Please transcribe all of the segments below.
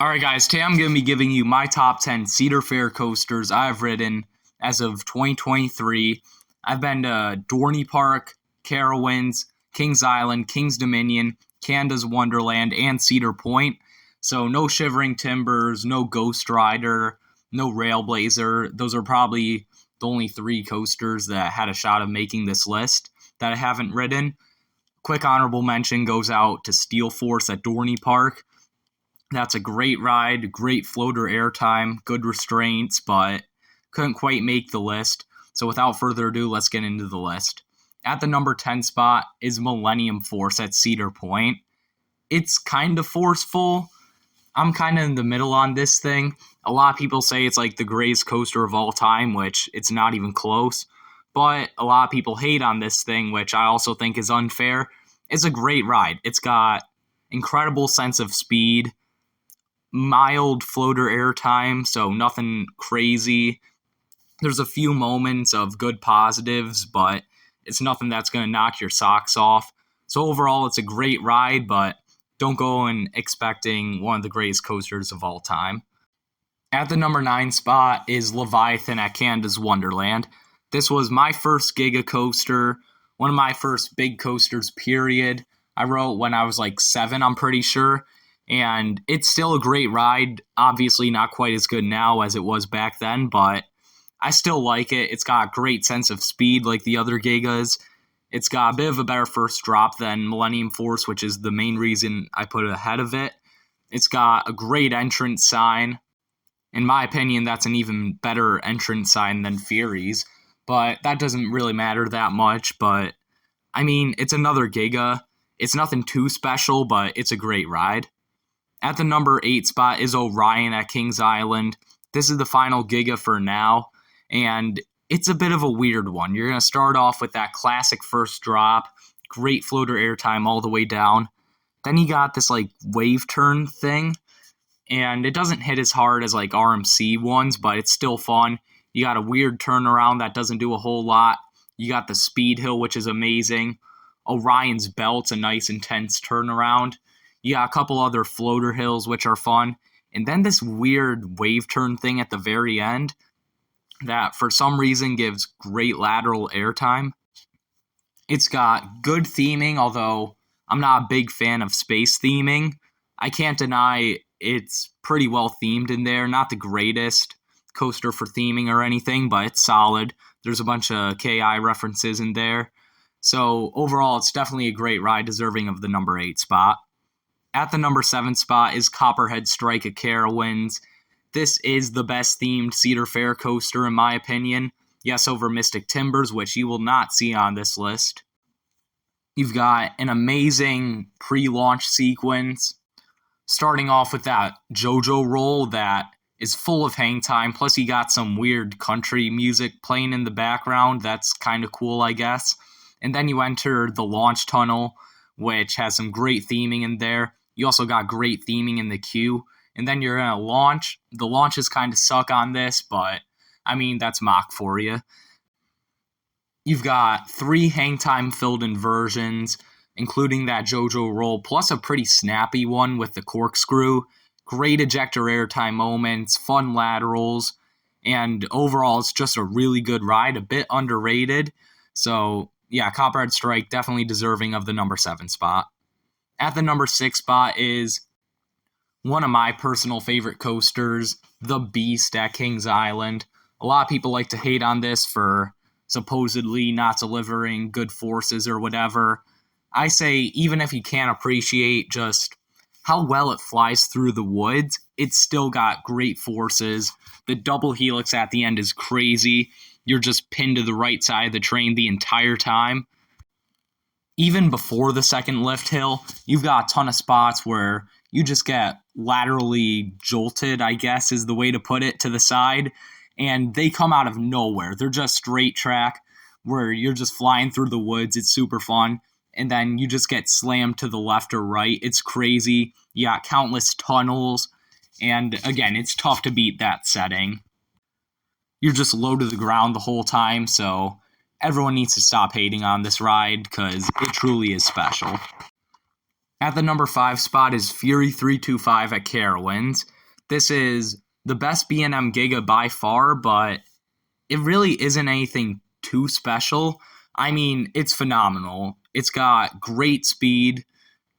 Alright guys, today I'm going to be giving you my top 10 Cedar Fair coasters I've ridden as of 2023. I've been to Dorney Park, Carrowinds, Kings Island, Kings Dominion, Canada's Wonderland, and Cedar Point. So no Shivering Timbers, no Ghost Rider, no Railblazer. Those are probably the only three coasters that had a shot of making this list that I haven't ridden. Quick honorable mention goes out to Steel Force at Dorney Park. That's a great ride, great floater airtime, good restraints, but couldn't quite make the list. So without further ado, let's get into the list. At the number 10 spot is Millennium Force at Cedar Point. It's kind of forceful. I'm kind of in the middle on this thing. A lot of people say it's like the greatest coaster of all time, which it's not even close. But a lot of people hate on this thing, which I also think is unfair. It's a great ride. It's got incredible sense of speed, mild floater airtime, so nothing crazy. There's a few moments of good positives, but it's nothing that's going to knock your socks off. So overall, it's a great ride, but don't go in expecting one of the greatest coasters of all time. At the number 9 spot is Leviathan at Canada's Wonderland. This was my first Giga coaster, one of my first big coasters, period. I rode when I was like 7, I'm pretty sure. And it's still a great ride. Obviously not quite as good now as it was back then, but I still like it. It's got a great sense of speed like the other Gigas. It's got a bit of a better first drop than Millennium Force, which is the main reason I put it ahead of it. It's got a great entrance sign. In my opinion, that's an even better entrance sign than Fury's, but that doesn't really matter that much. But, I mean, it's another Giga. It's nothing too special, but it's a great ride. At the number 8 spot is Orion at Kings Island. This is the final Giga for now, and it's a bit of a weird one. You're going to start off with that classic first drop, great floater airtime all the way down. Then you got this like wave turn thing, and it doesn't hit as hard as like RMC ones, but it's still fun. You got a weird turnaround that doesn't do a whole lot. You got the speed hill, which is amazing. Orion's Belt's a nice intense turnaround. You got a couple other floater hills, which are fun. And then this weird wave turn thing at the very end that for some reason gives great lateral airtime. It's got good theming, although I'm not a big fan of space theming. I can't deny it's pretty well themed in there. Not the greatest coaster for theming or anything, but it's solid. There's a bunch of KI references in there. So overall, it's definitely a great ride, deserving of the number 8 spot. At the number 7 spot is Copperhead Strike at Carowinds. This is the best themed Cedar Fair coaster in my opinion. Yes, over Mystic Timbers, which you will not see on this list. You've got an amazing pre-launch sequence, starting off with that JoJo roll that is full of hang time, plus you got some weird country music playing in the background. That's kind of cool, I guess. And then you enter the launch tunnel, which has some great theming in there. You also got great theming in the queue. And then you're going to launch. The launches kind of suck on this, but, I mean, that's mock for you. You've got 3 hang time filled inversions, including that JoJo roll, plus a pretty snappy one with the corkscrew. Great ejector airtime moments, fun laterals, and overall it's just a really good ride, a bit underrated. So, yeah, Copperhead Strike definitely deserving of the number 7 spot. At the number 6 spot is one of my personal favorite coasters, the Beast at Kings Island. A lot of people like to hate on this for supposedly not delivering good forces or whatever. I say even if you can't appreciate just how well it flies through the woods, it's still got great forces. The double helix at the end is crazy. You're just pinned to the right side of the train the entire time. Even before the second lift hill, you've got a ton of spots where you just get laterally jolted, I guess is the way to put it, to the side. And they come out of nowhere. They're just straight track where you're just flying through the woods. It's super fun. And then you just get slammed to the left or right. It's crazy. You got countless tunnels. And again, it's tough to beat that setting. You're just low to the ground the whole time, so everyone needs to stop hating on this ride because it truly is special. At the number 5 spot is Fury 325 at Carowinds. This is the best B&M Giga by far, but it really isn't anything too special. I mean, it's phenomenal. It's got great speed,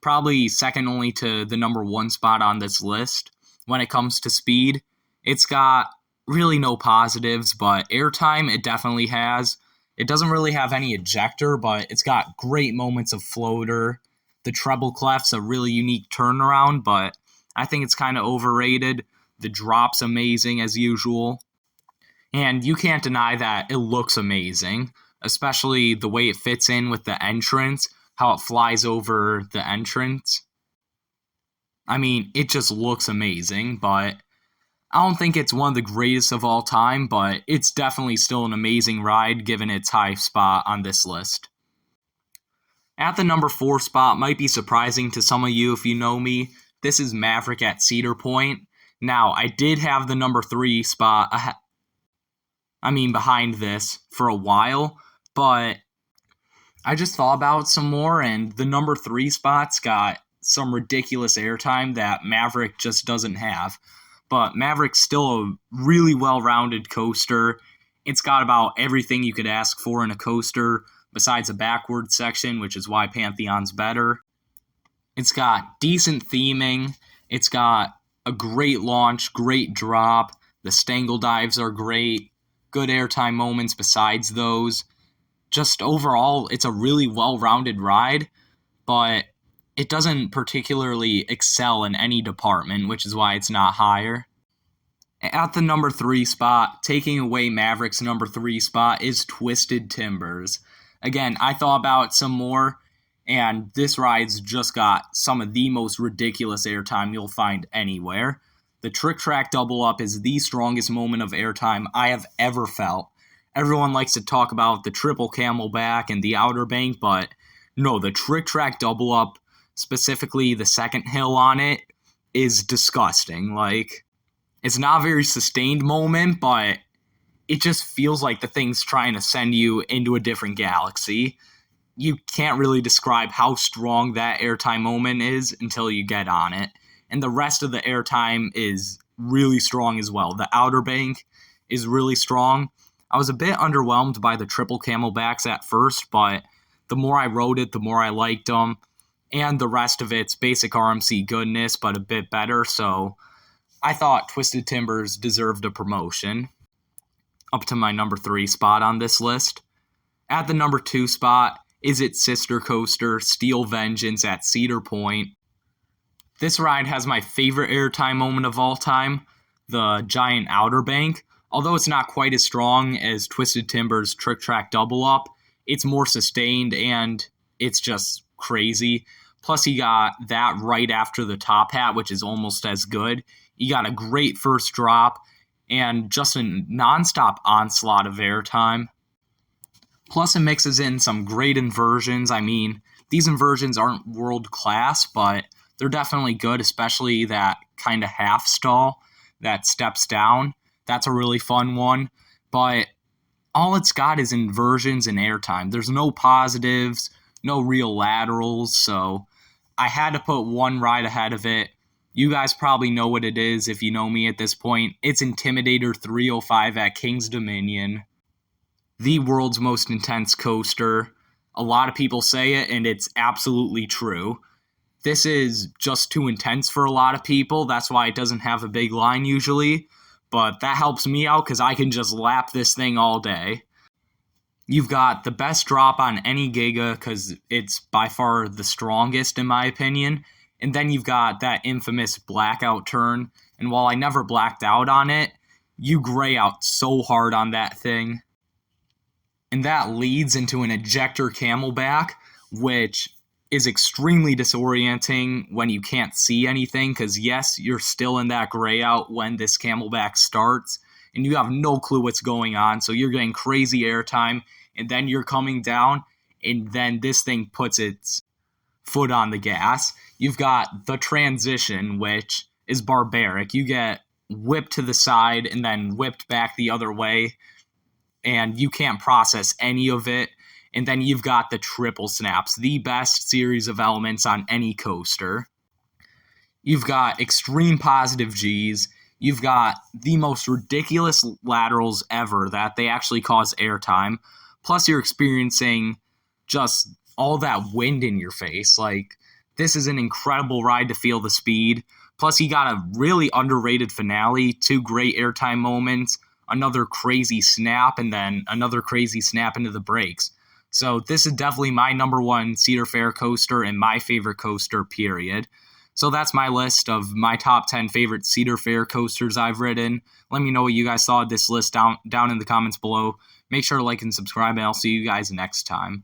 probably second only to the number one spot on this list when it comes to speed. It's got really no positives, but airtime it definitely has. It doesn't really have any ejector, but it's got great moments of floater. The treble clef's a really unique turnaround, but I think it's kind of overrated. The drop's amazing as usual. And you can't deny that it looks amazing, especially the way it fits in with the entrance, how it flies over the entrance. I mean, it just looks amazing, but I don't think it's one of the greatest of all time, but it's definitely still an amazing ride given its high spot on this list. At the number 4 spot, might be surprising to some of you if you know me, this is Maverick at Cedar Point. Now, I did have the number 3 spot behind this for a while, but I just thought about it some more, and the number 3 spot's got some ridiculous airtime that Maverick just doesn't have. But Maverick's still a really well-rounded coaster. It's got about everything you could ask for in a coaster, besides a backward section, which is why Pantheon's better. It's got decent theming. It's got a great launch, great drop. The Stangle dives are great. Good airtime moments besides those. Just overall, it's a really well-rounded ride, but it doesn't particularly excel in any department, which is why it's not higher. At the number 3 spot, taking away Maverick's number 3 spot, is Twisted Timbers. Again, I thought about it some more, and this ride's just got some of the most ridiculous airtime you'll find anywhere. The Trick Track Double Up is the strongest moment of airtime I have ever felt. Everyone likes to talk about the triple camelback and the Outer Bank, but no, the Trick Track Double Up, specifically the second hill on it, is disgusting. Like, it's not a very sustained moment, but it just feels like the thing's trying to send you into a different galaxy. You can't really describe how strong that airtime moment is until you get on it. And the rest of the airtime is really strong as well. The Outer Bank is really strong. I was a bit underwhelmed by the triple camelbacks at first, but the more I rode it, the more I liked them. And the rest of it's basic RMC goodness, but a bit better. So I thought Twisted Timbers deserved a promotion. Up to my number 3 spot on this list. At the number 2 spot is its sister coaster, Steel Vengeance at Cedar Point. This ride has my favorite airtime moment of all time, the giant Outer Bank. Although it's not quite as strong as Twisted Timbers' Trick Track Double Up, it's more sustained and it's just crazy. Plus, you got that right after the top hat, which is almost as good. You got a great first drop and just a nonstop onslaught of airtime. Plus, it mixes in some great inversions. I mean, these inversions aren't world class, but they're definitely good, especially that kind of half stall that steps down. That's a really fun one, but all it's got is inversions and airtime. There's no positives, no real laterals, so I had to put one ride ahead of it. You guys probably know what it is if you know me at this point. It's Intimidator 305 at King's Dominion, the world's most intense coaster. A lot of people say it, and it's absolutely true. This is just too intense for a lot of people. That's why it doesn't have a big line usually. But that helps me out because I can just lap this thing all day. You've got the best drop on any Giga because it's by far the strongest in my opinion. And then you've got that infamous blackout turn. And while I never blacked out on it, you gray out so hard on that thing. And that leads into an ejector camelback, which is extremely disorienting when you can't see anything because, yes, you're still in that gray out when this camelback starts, and you have no clue what's going on, so you're getting crazy airtime, and then you're coming down, and then this thing puts its foot on the gas. You've got the transition, which is barbaric. You get whipped to the side and then whipped back the other way, and you can't process any of it. And then you've got the triple snaps, the best series of elements on any coaster. You've got extreme positive Gs. You've got the most ridiculous laterals ever that they actually cause airtime. Plus, you're experiencing just all that wind in your face. Like, this is an incredible ride to feel the speed. Plus, you got a really underrated finale, 2 great airtime moments, another crazy snap, and then another crazy snap into the brakes. So this is definitely my number 1 Cedar Fair coaster and my favorite coaster, period. So that's my list of my top 10 favorite Cedar Fair coasters I've ridden. Let me know what you guys thought of this list down in the comments below. Make sure to like and subscribe, and I'll see you guys next time.